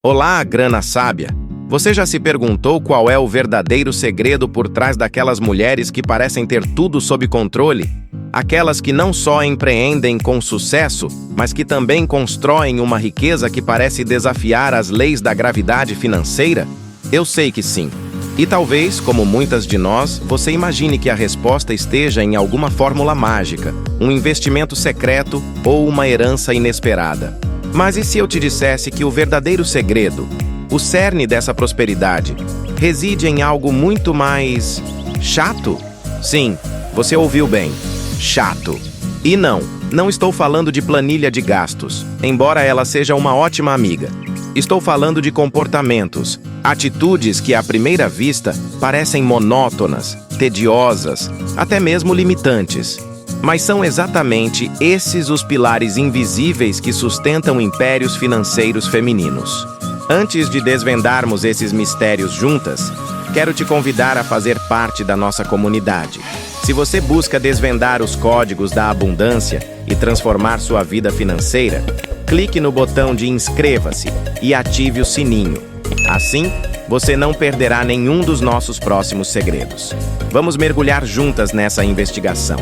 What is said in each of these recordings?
Olá, grana sábia! Você já se perguntou qual é o verdadeiro segredo por trás daquelas mulheres que parecem ter tudo sob controle? Aquelas que não só empreendem com sucesso, mas que também constroem uma riqueza que parece desafiar as leis da gravidade financeira? Eu sei que sim. E talvez, como muitas de nós, você imagine que a resposta esteja em alguma fórmula mágica, um investimento secreto ou uma herança inesperada. Mas e se eu te dissesse que o verdadeiro segredo, o cerne dessa prosperidade, reside em algo muito mais chato? Sim, você ouviu bem. Chato. E não estou falando de planilha de gastos, embora ela seja uma ótima amiga. Estou falando de comportamentos, atitudes que à primeira vista parecem monótonas, tediosas, até mesmo limitantes. Mas são exatamente esses os pilares invisíveis que sustentam impérios financeiros femininos. Antes de desvendarmos esses mistérios juntas, quero te convidar a fazer parte da nossa comunidade. Se você busca desvendar os códigos da abundância e transformar sua vida financeira, clique no botão de inscreva-se e ative o sininho. Assim, você não perderá nenhum dos nossos próximos segredos. Vamos mergulhar juntas nessa investigação.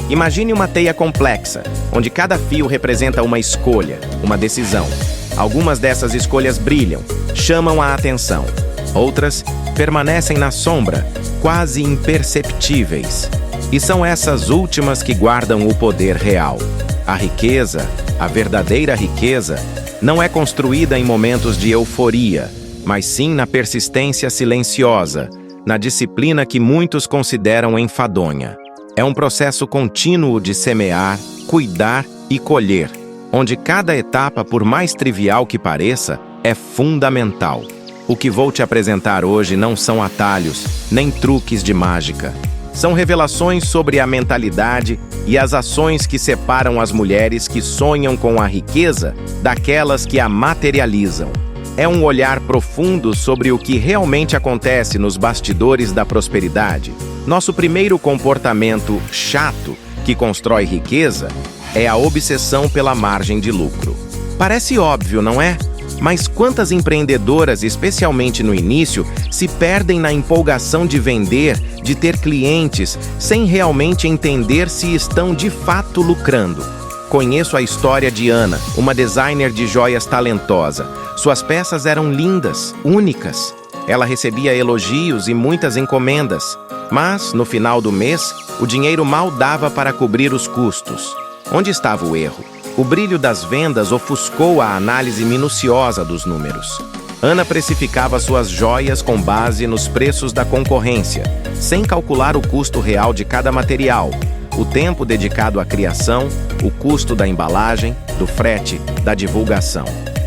Imagine uma teia complexa, onde cada fio representa uma escolha, uma decisão. Algumas dessas escolhas brilham, chamam a atenção. Outras permanecem na sombra, quase imperceptíveis. E são essas últimas que guardam o poder real. A riqueza, a verdadeira riqueza, não é construída em momentos de euforia, mas sim na persistência silenciosa, na disciplina que muitos consideram enfadonha. É um processo contínuo de semear, cuidar e colher, onde cada etapa, por mais trivial que pareça, é fundamental. O que vou te apresentar hoje não são atalhos, nem truques de mágica. São revelações sobre a mentalidade e as ações que separam as mulheres que sonham com a riqueza daquelas que a materializam. É um olhar profundo sobre o que realmente acontece nos bastidores da prosperidade. Nosso primeiro comportamento chato que constrói riqueza é a obsessão pela margem de lucro. Parece óbvio, não é? Mas quantas empreendedoras, especialmente no início, se perdem na empolgação de vender, de ter clientes, sem realmente entender se estão de fato lucrando? Conheço a história de Ana, uma designer de joias talentosa. Suas peças eram lindas, únicas. Ela recebia elogios e muitas encomendas. Mas, no final do mês, o dinheiro mal dava para cobrir os custos. Onde estava o erro? O brilho das vendas ofuscou a análise minuciosa dos números. Ana precificava suas joias com base nos preços da concorrência, sem calcular o custo real de cada material, o tempo dedicado à criação, o custo da embalagem, do frete, da divulgação.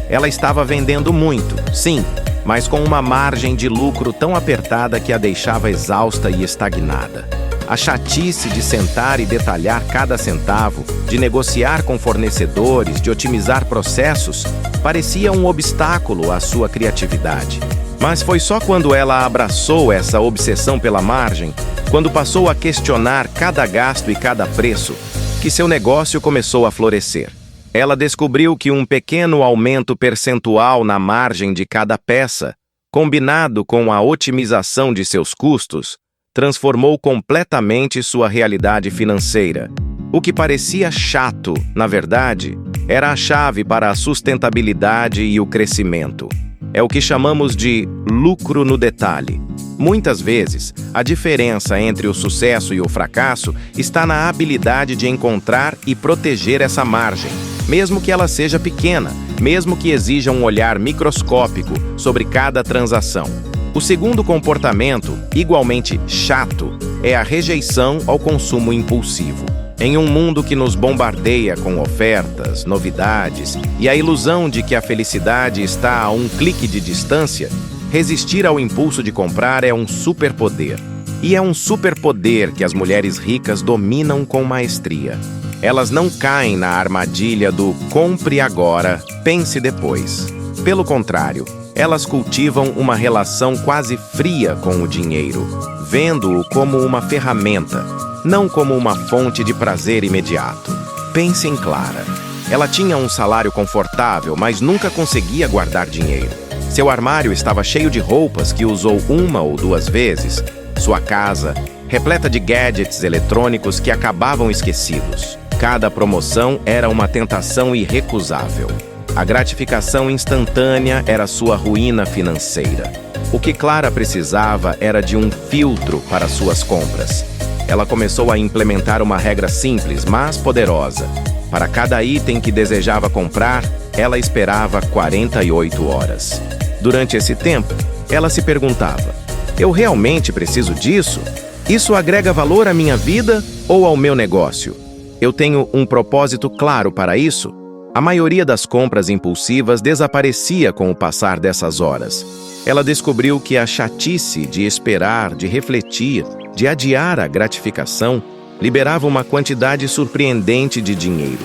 Ela estava vendendo muito, sim, mas com uma margem de lucro tão apertada que a deixava exausta e estagnada. A chatice de sentar e detalhar cada centavo, de negociar com fornecedores, de otimizar processos, parecia um obstáculo à sua criatividade. Mas foi só quando ela abraçou essa obsessão pela margem, quando passou a questionar cada gasto e cada preço, que seu negócio começou a florescer. Ela descobriu que um pequeno aumento percentual na margem de cada peça, combinado com a otimização de seus custos, transformou completamente sua realidade financeira. O que parecia chato, na verdade, era a chave para a sustentabilidade e o crescimento. É o que chamamos de lucro no detalhe. Muitas vezes, a diferença entre o sucesso e o fracasso está na habilidade de encontrar e proteger essa margem, mesmo que ela seja pequena, mesmo que exija um olhar microscópico sobre cada transação. O segundo comportamento, igualmente chato, é a rejeição ao consumo impulsivo. Em um mundo que nos bombardeia com ofertas, novidades e a ilusão de que a felicidade está a um clique de distância, resistir ao impulso de comprar é um superpoder. E é um superpoder que as mulheres ricas dominam com maestria. Elas não caem na armadilha do compre agora, pense depois. Pelo contrário, elas cultivam uma relação quase fria com o dinheiro, vendo-o como uma ferramenta, não como uma fonte de prazer imediato. Pense em Clara. Ela tinha um salário confortável, mas nunca conseguia guardar dinheiro. Seu armário estava cheio de roupas que usou uma ou duas vezes. Sua casa, repleta de gadgets eletrônicos que acabavam esquecidos. Cada promoção era uma tentação irrecusável. A gratificação instantânea era sua ruína financeira. O que Clara precisava era de um filtro para suas compras. Ela começou a implementar uma regra simples, mas poderosa. Para cada item que desejava comprar, ela esperava 48 horas. Durante esse tempo, ela se perguntava: eu realmente preciso disso? Isso agrega valor à minha vida ou ao meu negócio? Eu tenho um propósito claro para isso? A maioria das compras impulsivas desaparecia com o passar dessas horas. Ela descobriu que a chatice de esperar, de refletir, de adiar a gratificação, liberava uma quantidade surpreendente de dinheiro.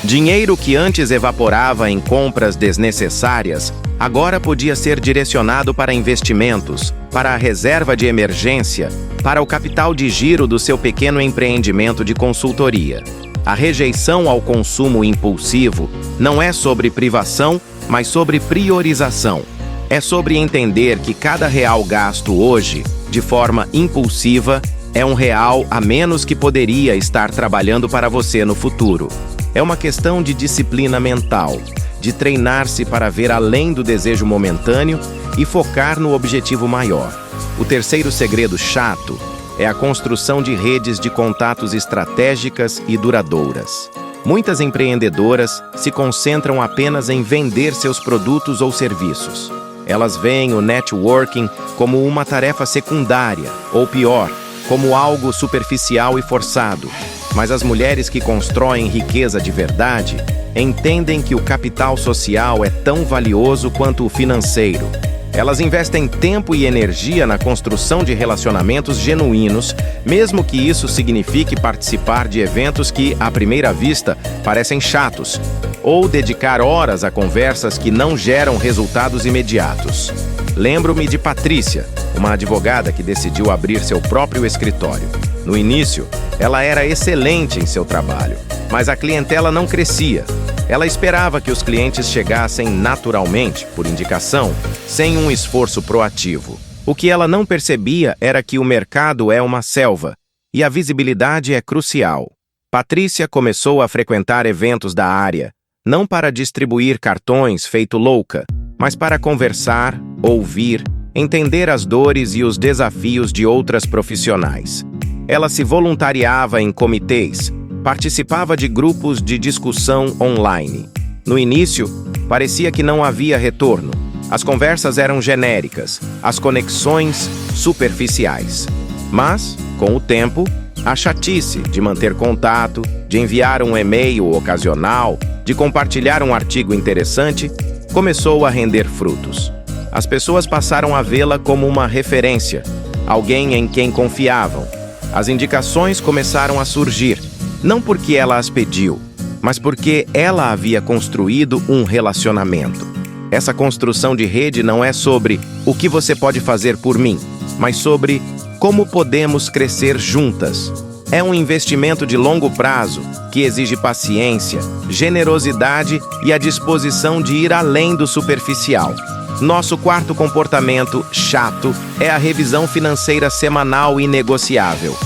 Dinheiro que antes evaporava em compras desnecessárias, agora podia ser direcionado para investimentos, para a reserva de emergência, para o capital de giro do seu pequeno empreendimento de consultoria. A rejeição ao consumo impulsivo não é sobre privação, mas sobre priorização. É sobre entender que cada real gasto hoje, de forma impulsiva, é um real a menos que poderia estar trabalhando para você no futuro. É uma questão de disciplina mental, de treinar-se para ver além do desejo momentâneo e focar no objetivo maior. O terceiro segredo chato é a construção de redes de contatos estratégicas e duradouras. Muitas empreendedoras se concentram apenas em vender seus produtos ou serviços. Elas veem o networking como uma tarefa secundária, ou pior, como algo superficial e forçado. Mas as mulheres que constroem riqueza de verdade entendem que o capital social é tão valioso quanto o financeiro. Elas investem tempo e energia na construção de relacionamentos genuínos, mesmo que isso signifique participar de eventos que, à primeira vista, parecem chatos, ou dedicar horas a conversas que não geram resultados imediatos. Lembro-me de Patrícia, uma advogada que decidiu abrir seu próprio escritório. No início, ela era excelente em seu trabalho, mas a clientela não crescia. Ela esperava que os clientes chegassem naturalmente, por indicação, sem um esforço proativo. O que ela não percebia era que o mercado é uma selva e a visibilidade é crucial. Patrícia começou a frequentar eventos da área, não para distribuir cartões feito louca, mas para conversar, ouvir, entender as dores e os desafios de outras profissionais. Ela se voluntariava em comitês, participava de grupos de discussão online. No início, parecia que não havia retorno. As conversas eram genéricas, as conexões superficiais. Mas, com o tempo, a chatice de manter contato, de enviar um e-mail ocasional, de compartilhar um artigo interessante, começou a render frutos. As pessoas passaram a vê-la como uma referência, alguém em quem confiavam. As indicações começaram a surgir, não porque ela as pediu, mas porque ela havia construído um relacionamento. Essa construção de rede não é sobre o que você pode fazer por mim, mas sobre como podemos crescer juntas. É um investimento de longo prazo que exige paciência, generosidade e a disposição de ir além do superficial. Nosso quarto comportamento chato é a revisão financeira semanal inegociável.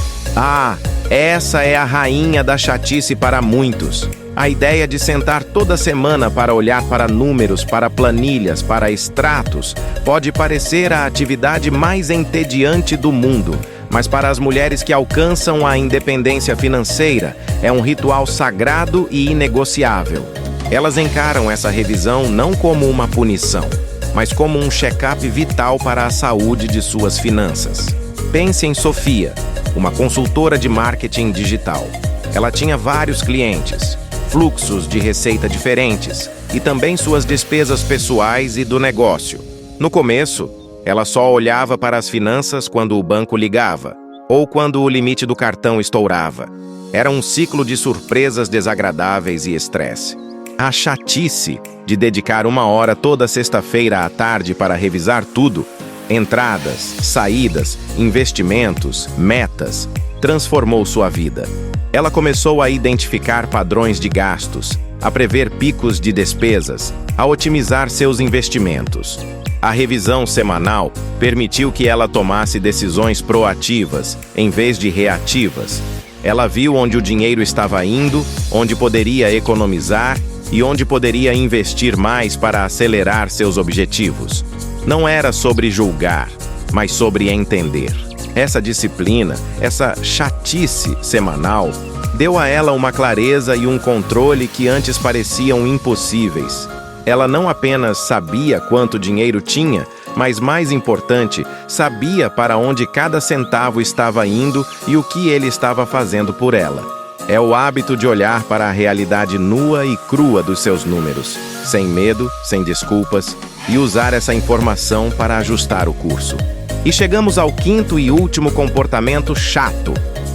Essa é a rainha da chatice para muitos. A ideia de sentar toda semana para olhar para números, para planilhas, para extratos, pode parecer a atividade mais entediante do mundo, mas para as mulheres que alcançam a independência financeira, é um ritual sagrado e inegociável. Elas encaram essa revisão não como uma punição, mas como um check-up vital para a saúde de suas finanças. Pense em Sofia, uma consultora de marketing digital. Ela tinha vários clientes, fluxos de receita diferentes e também suas despesas pessoais e do negócio. No começo, ela só olhava para as finanças quando o banco ligava ou quando o limite do cartão estourava. Era um ciclo de surpresas desagradáveis e estresse. A chatice de dedicar 1 hora toda sexta-feira à tarde para revisar tudo, entradas, saídas, investimentos, metas, transformou sua vida. Ela começou a identificar padrões de gastos, a prever picos de despesas, a otimizar seus investimentos. A revisão semanal permitiu que ela tomasse decisões proativas, em vez de reativas. Ela viu onde o dinheiro estava indo, onde poderia economizar e onde poderia investir mais para acelerar seus objetivos. Não era sobre julgar, mas sobre entender. Essa disciplina, essa chatice semanal, deu a ela uma clareza e um controle que antes pareciam impossíveis. Ela não apenas sabia quanto dinheiro tinha, mas, mais importante, sabia para onde cada centavo estava indo e o que ele estava fazendo por ela. É o hábito de olhar para a realidade nua e crua dos seus números, sem medo, sem desculpas, e usar essa informação para ajustar o curso. E chegamos ao quinto e último comportamento chato,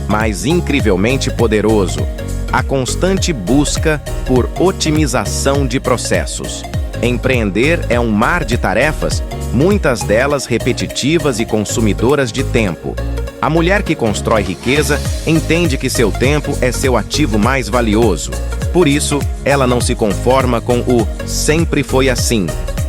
mas incrivelmente poderoso: a constante busca por otimização de processos. Empreender é um mar de tarefas, muitas delas repetitivas e consumidoras de tempo. A mulher que constrói riqueza entende que seu tempo é seu ativo mais valioso. Por isso, ela não se conforma com o "sempre foi assim".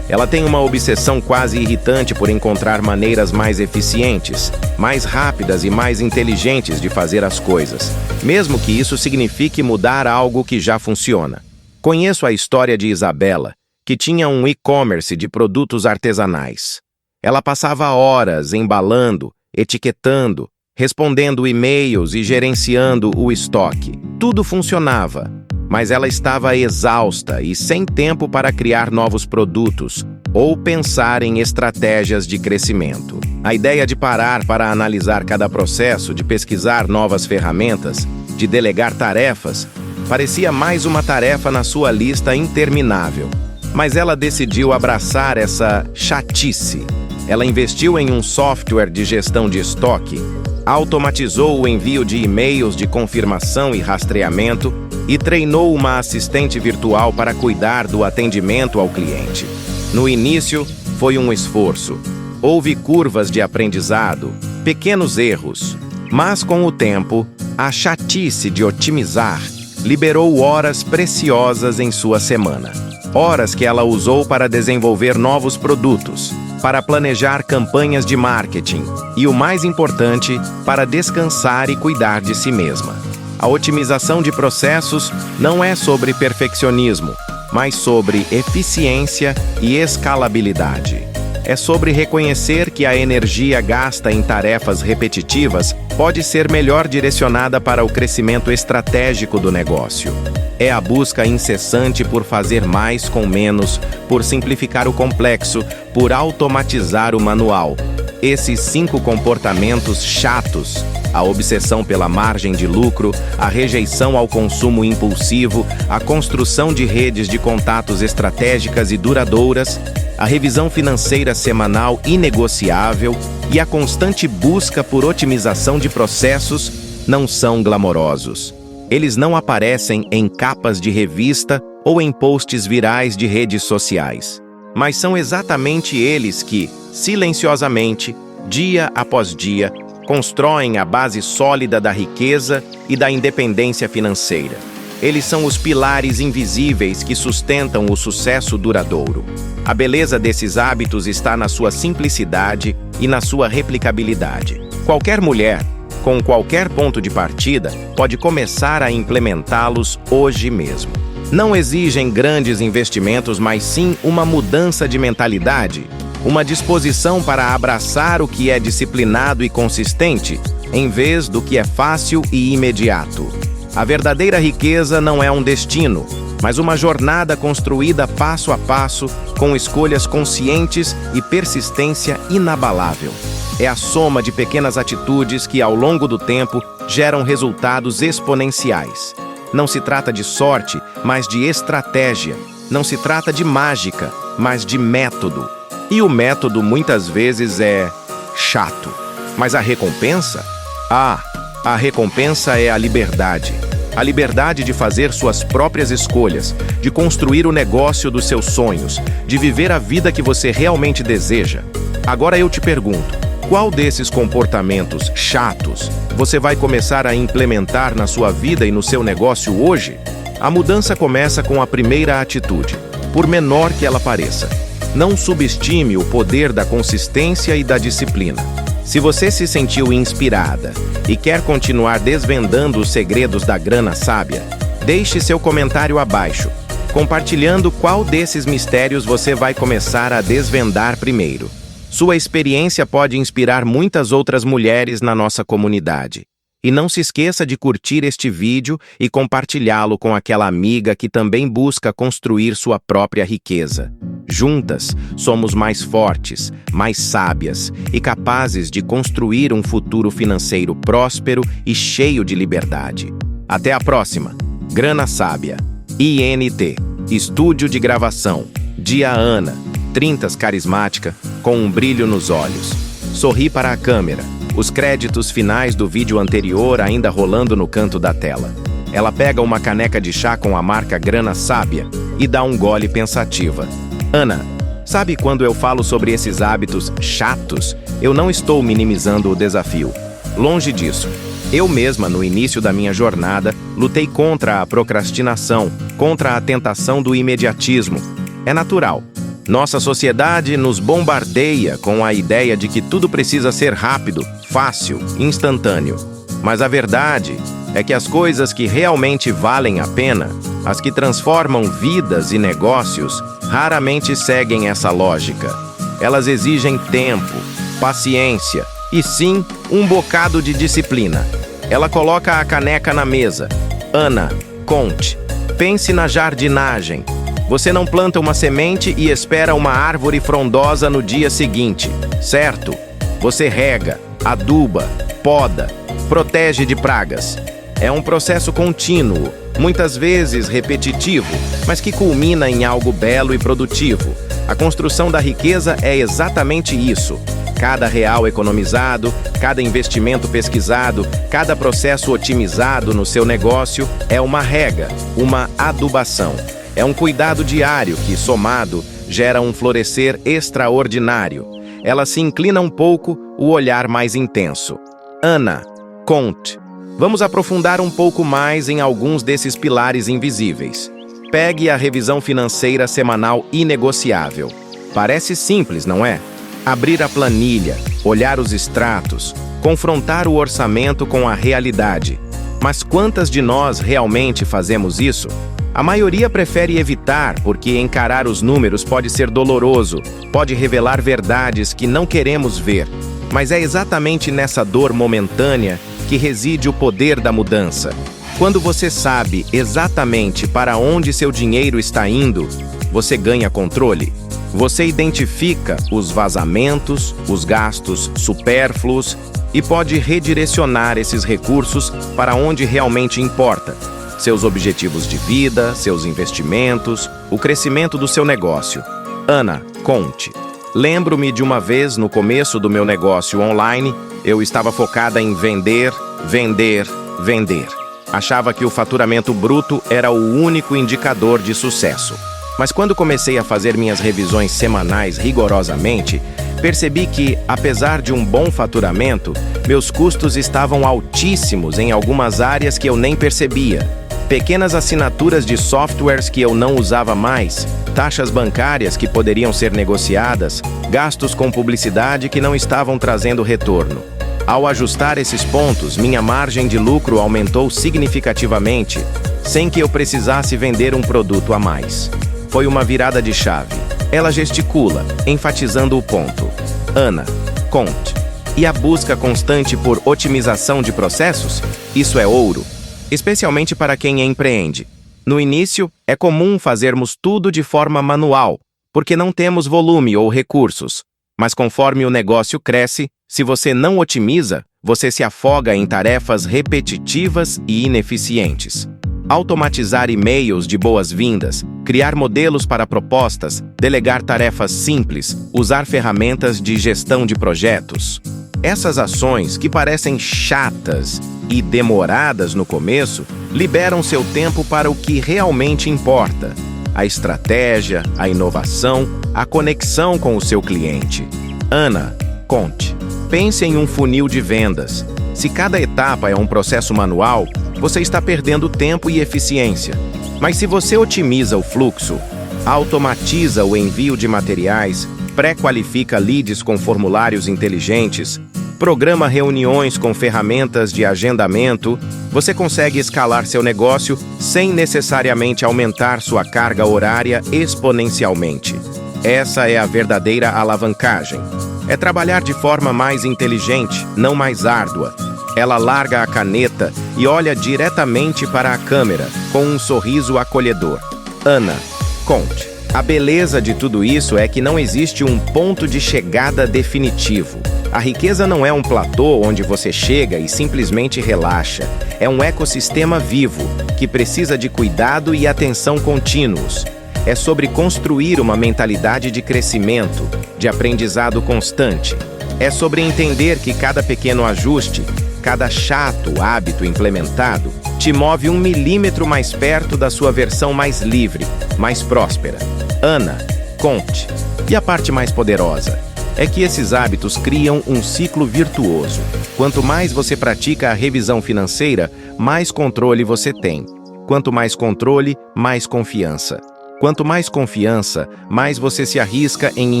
Ela tem uma obsessão quase irritante por encontrar maneiras mais eficientes, mais rápidas e mais inteligentes de fazer as coisas, mesmo que isso signifique mudar algo que já funciona. Conheço a história de Isabela, que tinha um e-commerce de produtos artesanais. Ela passava horas embalando, etiquetando, respondendo e-mails e gerenciando o estoque. Tudo funcionava, mas ela estava exausta e sem tempo para criar novos produtos ou pensar em estratégias de crescimento. A ideia de parar para analisar cada processo, de pesquisar novas ferramentas, de delegar tarefas, parecia mais uma tarefa na sua lista interminável. Mas ela decidiu abraçar essa chatice. Ela investiu em um software de gestão de estoque, automatizou o envio de e-mails de confirmação e rastreamento e treinou uma assistente virtual para cuidar do atendimento ao cliente. No início, foi um esforço. Houve curvas de aprendizado, pequenos erros, mas com o tempo, a chatice de otimizar liberou horas preciosas em sua semana. Horas que ela usou para desenvolver novos produtos, para planejar campanhas de marketing e, o mais importante, para descansar e cuidar de si mesma. A otimização de processos não é sobre perfeccionismo, mas sobre eficiência e escalabilidade. É sobre reconhecer que a energia gasta em tarefas repetitivas pode ser melhor direcionada para o crescimento estratégico do negócio. É a busca incessante por fazer mais com menos, por simplificar o complexo, por automatizar o manual. Esses 5 comportamentos chatos, a obsessão pela margem de lucro, a rejeição ao consumo impulsivo, a construção de redes de contatos estratégicas e duradouras, a revisão financeira semanal inegociável e a constante busca por otimização de processos, não são glamourosos. Eles não aparecem em capas de revista ou em posts virais de redes sociais. Mas são exatamente eles que, silenciosamente, dia após dia, constroem a base sólida da riqueza e da independência financeira. Eles são os pilares invisíveis que sustentam o sucesso duradouro. A beleza desses hábitos está na sua simplicidade e na sua replicabilidade. Qualquer mulher, com qualquer ponto de partida, pode começar a implementá-los hoje mesmo. Não exigem grandes investimentos, mas sim uma mudança de mentalidade, uma disposição para abraçar o que é disciplinado e consistente, em vez do que é fácil e imediato. A verdadeira riqueza não é um destino, mas uma jornada construída passo a passo, com escolhas conscientes e persistência inabalável. É a soma de pequenas atitudes que, ao longo do tempo, geram resultados exponenciais. Não se trata de sorte, mas de estratégia. Não se trata de mágica, mas de método. E o método, muitas vezes, é chato. Mas a recompensa? A recompensa é a liberdade. A liberdade de fazer suas próprias escolhas, de construir o negócio dos seus sonhos, de viver a vida que você realmente deseja. Agora eu te pergunto, qual desses comportamentos chatos você vai começar a implementar na sua vida e no seu negócio hoje? A mudança começa com a primeira atitude, por menor que ela pareça. Não subestime o poder da consistência e da disciplina. Se você se sentiu inspirada e quer continuar desvendando os segredos da grana sábia, deixe seu comentário abaixo, compartilhando qual desses mistérios você vai começar a desvendar primeiro. Sua experiência pode inspirar muitas outras mulheres na nossa comunidade. E não se esqueça de curtir este vídeo e compartilhá-lo com aquela amiga que também busca construir sua própria riqueza. Juntas, somos mais fortes, mais sábias e capazes de construir um futuro financeiro próspero e cheio de liberdade. Até a próxima! Grana Sábia. INT. Estúdio de gravação. Dia Ana. 30 carismática, com um brilho nos olhos. Sorri para a câmera. Os créditos finais do vídeo anterior ainda rolando no canto da tela. Ela pega uma caneca de chá com a marca Grana Sábia e dá um gole pensativa. Ana, sabe quando eu falo sobre esses hábitos chatos, eu não estou minimizando o desafio. Longe disso. Eu mesma, no início da minha jornada, lutei contra a procrastinação, contra a tentação do imediatismo. É natural. Nossa sociedade nos bombardeia com a ideia de que tudo precisa ser rápido, fácil, instantâneo. Mas a verdade é que as coisas que realmente valem a pena, as que transformam vidas e negócios, raramente seguem essa lógica. Elas exigem tempo, paciência e, sim, um bocado de disciplina. Ela coloca a caneca na mesa. Ana, conte. Pense na jardinagem. Você não planta uma semente e espera uma árvore frondosa no dia seguinte, certo? Você rega, aduba, poda, protege de pragas. É um processo contínuo, muitas vezes repetitivo, mas que culmina em algo belo e produtivo. A construção da riqueza é exatamente isso. Cada real economizado, cada investimento pesquisado, cada processo otimizado no seu negócio é uma rega, uma adubação. É um cuidado diário que, somado, gera um florescer extraordinário. Ela se inclina um pouco, o olhar mais intenso. Ana, conte. Vamos aprofundar um pouco mais em alguns desses pilares invisíveis. Pegue a revisão financeira semanal inegociável. Parece simples, não é? Abrir a planilha, olhar os extratos, confrontar o orçamento com a realidade. Mas quantas de nós realmente fazemos isso? A maioria prefere evitar porque encarar os números pode ser doloroso, pode revelar verdades que não queremos ver. Mas é exatamente nessa dor momentânea que reside o poder da mudança. Quando você sabe exatamente para onde seu dinheiro está indo, você ganha controle. Você identifica os vazamentos, os gastos supérfluos e pode redirecionar esses recursos para onde realmente importa. Seus objetivos de vida, seus investimentos, o crescimento do seu negócio. Ana, conte. Lembro-me de uma vez, no começo do meu negócio online, eu estava focada em vender, vender, vender. Achava que o faturamento bruto era o único indicador de sucesso. Mas quando comecei a fazer minhas revisões semanais rigorosamente, percebi que, apesar de um bom faturamento, meus custos estavam altíssimos em algumas áreas que eu nem percebia. Pequenas assinaturas de softwares que eu não usava mais, taxas bancárias que poderiam ser negociadas, gastos com publicidade que não estavam trazendo retorno. Ao ajustar esses pontos, minha margem de lucro aumentou significativamente, sem que eu precisasse vender um produto a mais. Foi uma virada de chave. Ela gesticula, enfatizando o ponto. Ana, conte. E a busca constante por otimização de processos? Isso é ouro. Especialmente para quem empreende. No início, é comum fazermos tudo de forma manual, porque não temos volume ou recursos. Mas conforme o negócio cresce, se você não otimiza, você se afoga em tarefas repetitivas e ineficientes. Automatizar e-mails de boas-vindas, criar modelos para propostas, delegar tarefas simples, usar ferramentas de gestão de projetos. Essas ações, que parecem chatas e demoradas no começo, liberam seu tempo para o que realmente importa: a estratégia, a inovação, a conexão com o seu cliente. Ana, conte. Pense em um funil de vendas. Se cada etapa é um processo manual, você está perdendo tempo e eficiência. Mas se você otimiza o fluxo, automatiza o envio de materiais, pré-qualifica leads com formulários inteligentes, programa reuniões com ferramentas de agendamento. Você consegue escalar seu negócio sem necessariamente aumentar sua carga horária exponencialmente. Essa é a verdadeira alavancagem. É trabalhar de forma mais inteligente, não mais árdua. Ela larga a caneta e olha diretamente para a câmera, com um sorriso acolhedor. Ana, conte. A beleza de tudo isso é que não existe um ponto de chegada definitivo. A riqueza não é um platô onde você chega e simplesmente relaxa. É um ecossistema vivo, que precisa de cuidado e atenção contínuos. É sobre construir uma mentalidade de crescimento, de aprendizado constante. É sobre entender que cada pequeno ajuste, cada chato hábito implementado, te move 1 milímetro mais perto da sua versão mais livre, mais próspera. Ana, conte. E a parte mais poderosa é que esses hábitos criam um ciclo virtuoso. Quanto mais você pratica a revisão financeira, mais controle você tem. Quanto mais controle, mais confiança. Quanto mais confiança, mais você se arrisca em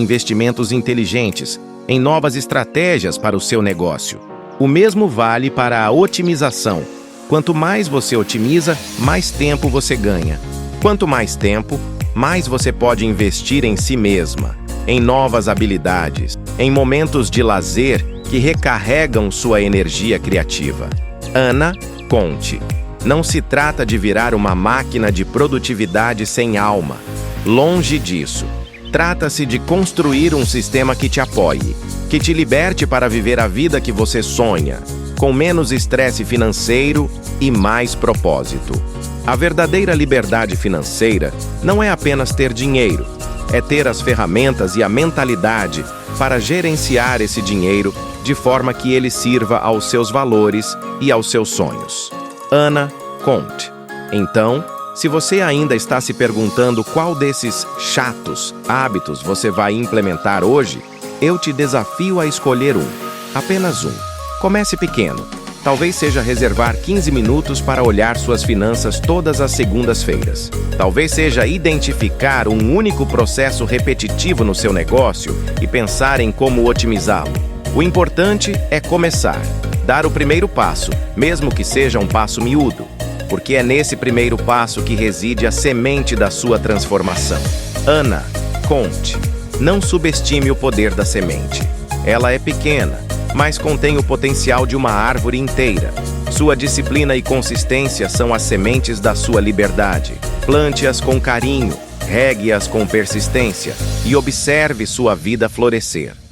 investimentos inteligentes, em novas estratégias para o seu negócio. O mesmo vale para a otimização. Quanto mais você otimiza, mais tempo você ganha. Quanto mais tempo, mais você pode investir em si mesma, em novas habilidades, em momentos de lazer que recarregam sua energia criativa. Ana, conte. Não se trata de virar uma máquina de produtividade sem alma. Longe disso. Trata-se de construir um sistema que te apoie, que te liberte para viver a vida que você sonha, com menos estresse financeiro e mais propósito. A verdadeira liberdade financeira não é apenas ter dinheiro, é ter as ferramentas e a mentalidade para gerenciar esse dinheiro de forma que ele sirva aos seus valores e aos seus sonhos. Ana, conte. Então, se você ainda está se perguntando qual desses chatos hábitos você vai implementar hoje, eu te desafio a escolher um. Apenas um. Comece pequeno. Talvez seja reservar 15 minutos para olhar suas finanças todas as segundas-feiras. Talvez seja identificar um único processo repetitivo no seu negócio e pensar em como otimizá-lo. O importante é começar. Dar o primeiro passo, mesmo que seja um passo miúdo, porque é nesse primeiro passo que reside a semente da sua transformação. Ana, conte. Não subestime o poder da semente. Ela é pequena, mas contém o potencial de uma árvore inteira. Sua disciplina e consistência são as sementes da sua liberdade. Plante-as com carinho, regue-as com persistência e observe sua vida florescer.